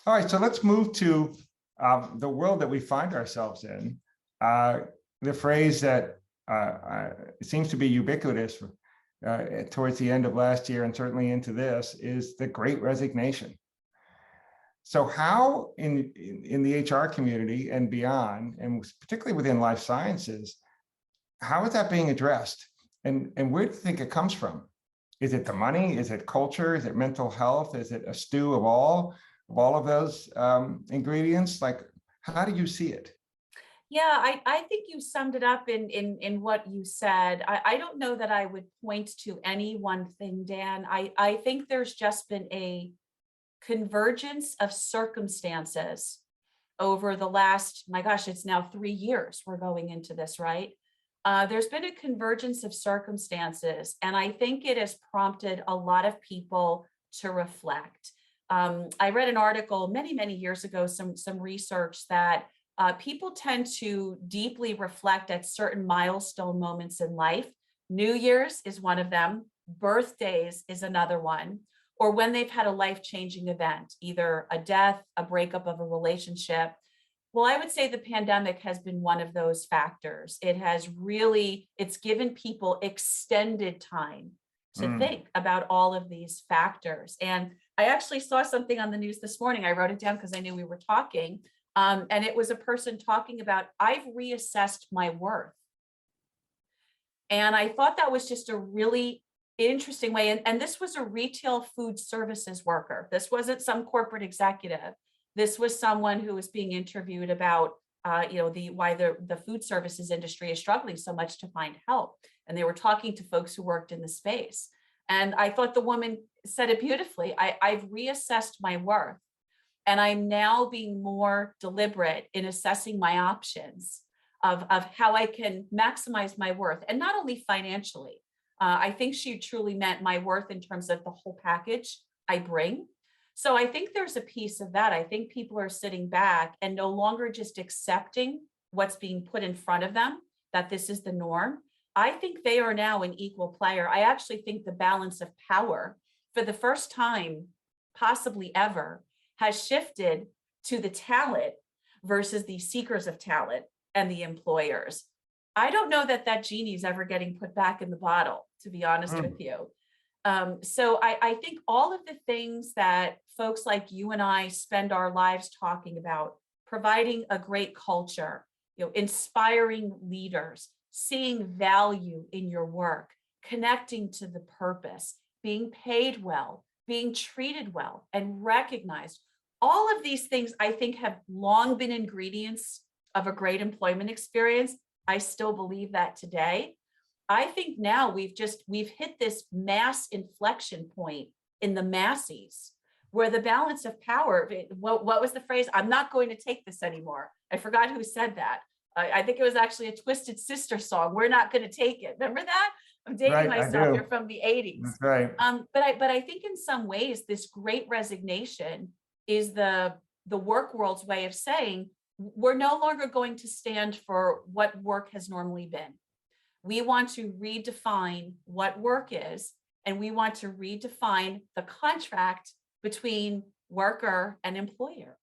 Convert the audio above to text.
All right, so let's move to the world that we find ourselves in. The phrase that it seems to be ubiquitous towards the end of last year and certainly into this is the Great Resignation. So how in the HR community and beyond, and particularly within life sciences, how is that being addressed? And where do you think it comes from? Is it the money? Is it culture? Is it mental health? Is it a stew of all of those ingredients? Like, how do you see it? Yeah, I think you summed it up in what you said. I don't know that I would point to any one thing, Dan. I think there's just been a convergence of circumstances over the last, my gosh, it's now 3 years we're going into this, right? There's been a convergence of circumstances, and I think it has prompted a lot of people to reflect. I read an article many years ago, some research that people tend to deeply reflect at certain milestone moments in life. New Year's is one of them. Birthdays is another one, or when they've had a life-changing event, either a death, a breakup of a relationship. Well, I would say the pandemic has been one of those factors. It's given people extended time to Mm. think about all of these factors. And I actually saw something on the news this morning. I wrote it down because I knew we were talking. And it was a person talking about, I've reassessed my worth. And I thought that was just a really interesting way. And this was a retail food services worker. This wasn't some corporate executive. This was someone who was being interviewed about, why the food services industry is struggling so much to find help. And they were talking to folks who worked in the space. And I thought the woman said it beautifully. I've reassessed my worth, and I'm now being more deliberate in assessing my options of how I can maximize my worth, and not only financially. I think she truly meant my worth in terms of the whole package I bring. So I think there's a piece of that. I think people are sitting back and no longer just accepting what's being put in front of them, that this is the norm. I think they are now an equal player. I actually think the balance of power, for the first time, possibly ever, has shifted to the talent versus the seekers of talent and the employers. I don't know that genie is ever getting put back in the bottle, to be honest Mm. with you. So I think all of the things that folks like you and I spend our lives talking about, providing a great culture, inspiring leaders, seeing value in your work, connecting to the purpose, being paid well, being treated well, and recognized. All of these things, I think, have long been ingredients of a great employment experience. I still believe that today. I think now we've hit this mass inflection point in the masses, where the balance of power, what was the phrase? I'm not going to take this anymore. I forgot who said that. I think it was actually a Twisted Sister song. We're not going to take it. Remember that? I'm dating Right, I myself. You're do. from the 80s. That's right. But I think in some ways, this Great Resignation is the work world's way of saying, we're no longer going to stand for what work has normally been. We want to redefine what work is, and we want to redefine the contract between worker and employer.